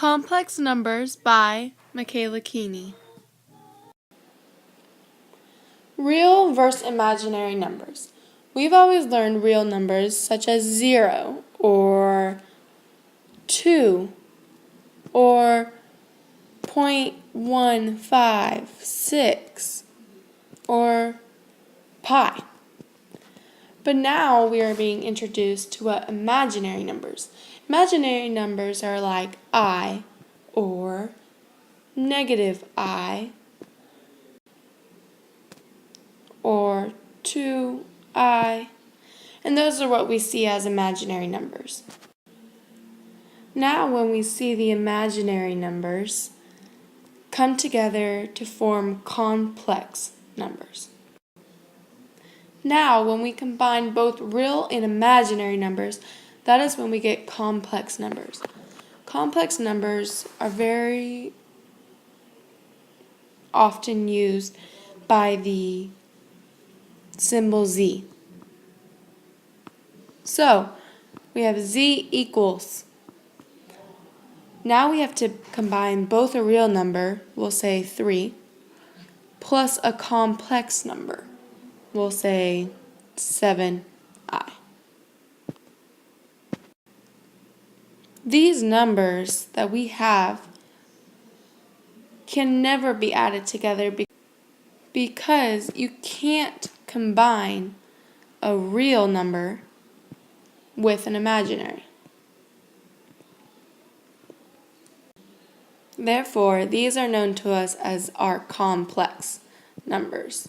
Complex Numbers by Michaela Keeney. Real versus imaginary numbers. We've always learned real numbers such as 0 or 2 or 0.156 or pi. But now we are being introduced to what imaginary numbers. Imaginary numbers are like I or negative I or 2I, and those are what we see as imaginary numbers. Now when we see the imaginary numbers come together to form complex numbers. Now when we combine both real and imaginary numbers, that is when we get complex numbers. Complex numbers are very often used by the symbol z. So we have z equals. Now we have to combine both a real number, we'll say 3, plus a complex number, we'll say 7i. These numbers that we have can never be added together because you can't combine a real number with an imaginary. Therefore, these are known to us as our complex numbers.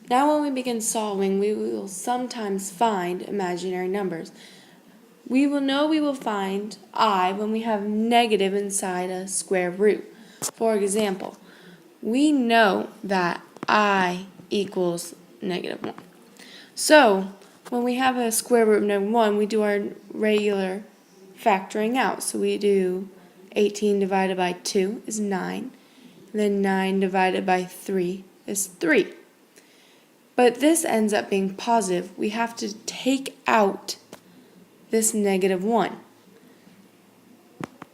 Now when we begin solving, we will sometimes find imaginary numbers. We will know we will find I when we have negative inside a square root. For example, we know that I equals negative 1. So, when we have a square root of negative 1, we do our regular factoring out. So we do 18 divided by 2 is 9. Then 9 divided by 3 is 3. But this ends up being positive. We have to take out this negative 1.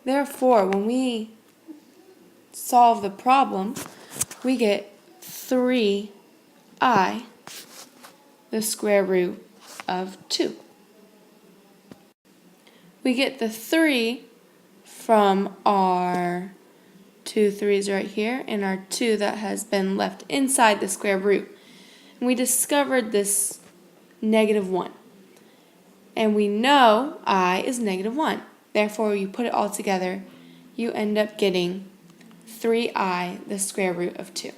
Therefore, when we solve the problem, we get 3i, the square root of 2. We get the 3 from our 2 3's right here and our 2 that has been left inside the square root. And we discovered this negative 1. And we know I is negative 1. Therefore, you put it all together, you end up getting 3i, the square root of 2.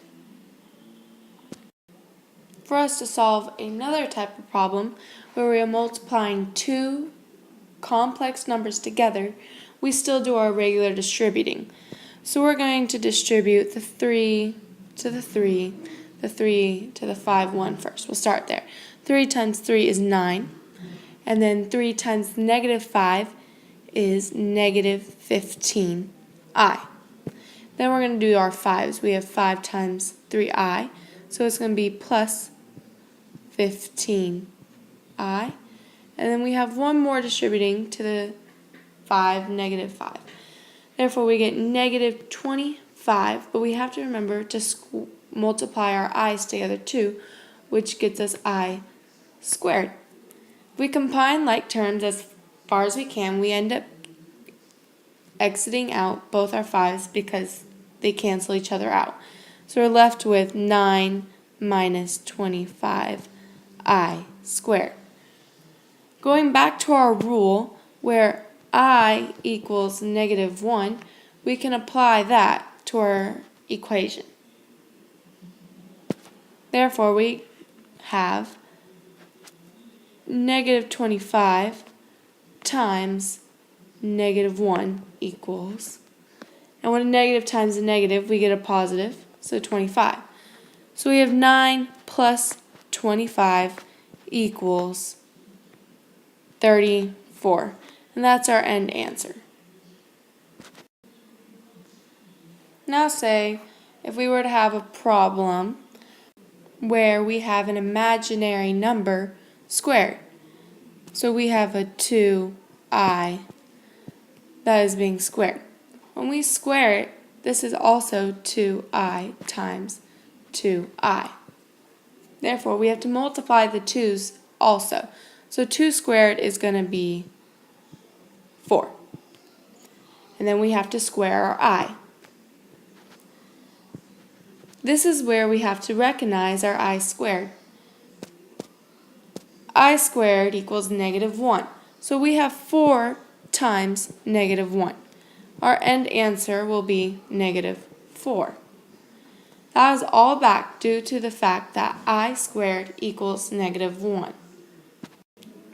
For us to solve another type of problem where we are multiplying two complex numbers together, we still do our regular distributing. So we're going to distribute the 3 to the 3, the 3 to the 5, 1 first. We'll start there. 3 times 3 is 9. And then 3 times negative 5 is negative 15i. Then we're going to do our 5s. We have 5 times 3i. So it's going to be plus 15i. And then we have one more distributing to the 5, negative 5. Therefore, we get negative 25. But we have to remember to multiply our i's together too, which gets us I squared. If we combine like terms as far as we can, we end up exiting out both our 5's because they cancel each other out. So we're left with 9 minus 25i squared. Going back to our rule where I equals negative 1, we can apply that to our equation. Therefore, we have negative 25 times negative 1 equals, and when a negative times a negative, we get a positive, so 25. So we have 9 plus 25 equals 34, and that's our end answer. Now say, if we were to have a problem where we have an imaginary number squared. So we have a 2i that is being squared. When we square it, this is also 2i times 2i. Therefore, we have to multiply the 2's also. So 2 squared is going to be 4. And then we have to square our I. This is where we have to recognize our I squared. I squared equals -1. So we have 4 times -1. Our end answer will be -4. That is all back due to the fact that I squared equals -1.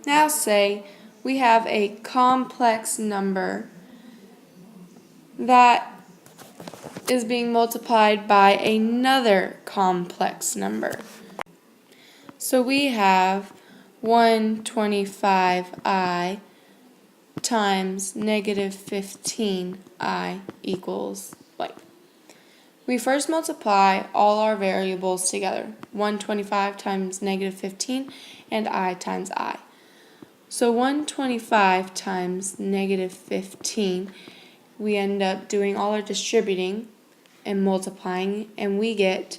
Now say we have a complex number that is being multiplied by another complex number. So we have 125i times -15i equals blank. We first multiply all our variables together, 125 times -15 and I times I. So 125 times -15, we end up doing all our distributing and multiplying, and we get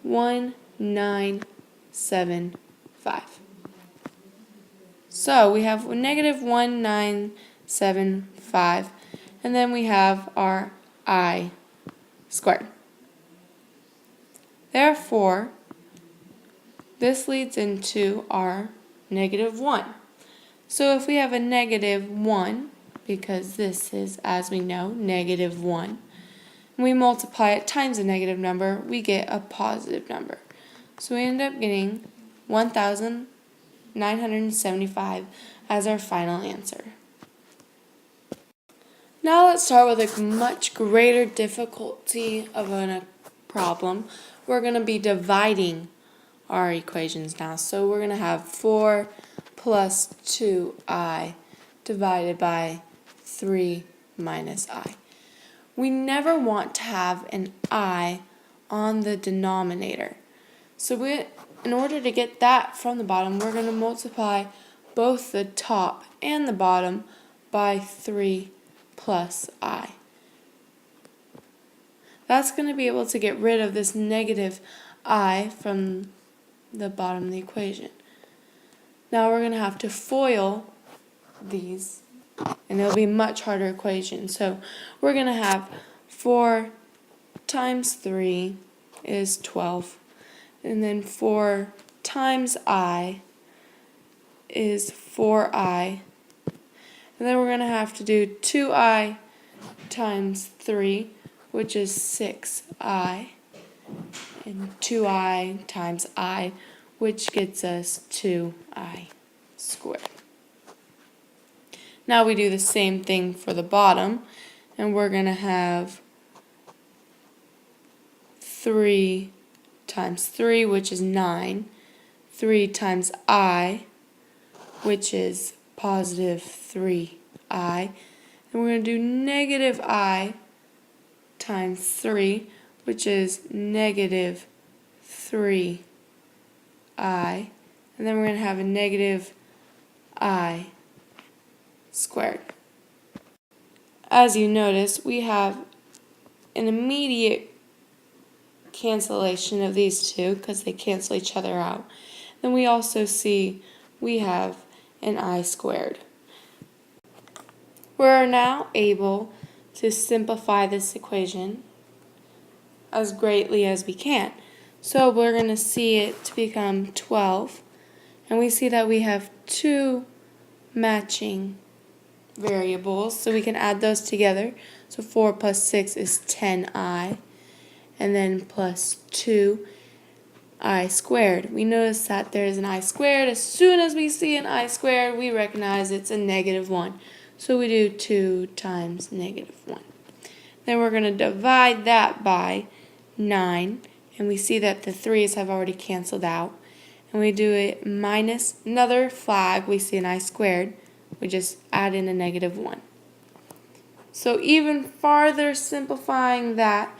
-1975. So we have -1975, and then we have our I squared. Therefore, this leads into our -1. So if we have a -1, because this is, as we know, -1, and we multiply it times a negative number, we get a positive number. So we end up getting 1,975 as our final answer. Now let's start with a much greater difficulty of a problem. We're going to be dividing our equations now. So we're going to have 4 plus 2i divided by 3 minus I. We never want to have an I on the denominator. So in order to get that from the bottom, we're going to multiply both the top and the bottom by 3 plus I. That's going to be able to get rid of this negative I from the bottom of the equation. Now we're going to have to FOIL these, and it'll be a much harder equation. So we're going to have 4 times 3 is 12, and then 4 times I is 4i, and then we're going to have to do 2i times 3, which is 6i, and 2i times I, which gets us 2i squared. Now we do the same thing for the bottom, and we're going to have 3 times 3, which is 9, 3 times I, which is positive 3i, and we're going to do negative I times 3, which is negative 3i, and then we're going to have a negative I squared. As you notice, we have an immediate cancellation of these two because they cancel each other out. Then we also see we have an I squared. We're now able to simplify this equation as greatly as we can. So we're going to see it to become 12, and we see that we have 2 matching variables, so we can add those together. So 4 plus 6 is 10i, and then plus 2i squared. We notice that there is an I squared. As soon as we see an I squared, we recognize it's a -1. So we do 2 times -1. Then we're going to divide that by 9, and we see that the 3's have already canceled out. And we do it minus another flag, we see an I squared. We just add in a -1. So even farther simplifying that,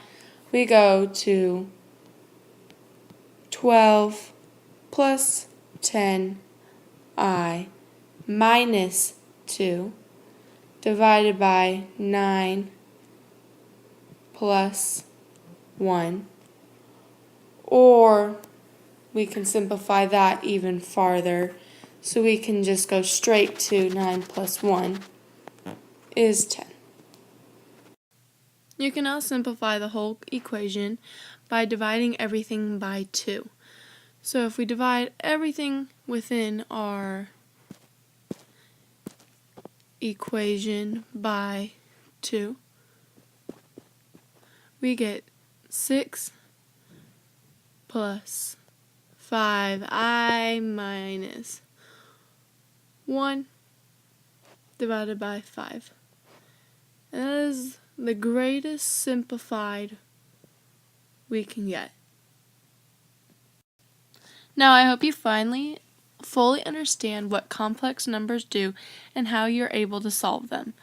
we go to 12 plus 10i minus 2 divided by 9 plus 1. Or we can simplify that even farther, so we can just go straight to 9 plus 1 is 10. You can now simplify the whole equation by dividing everything by 2. So if we divide everything within our equation by 2, we get 6 plus 5i minus 1 divided by 5. And that is the greatest simplified we can get. Now I hope you finally fully understand what complex numbers do and how you're able to solve them.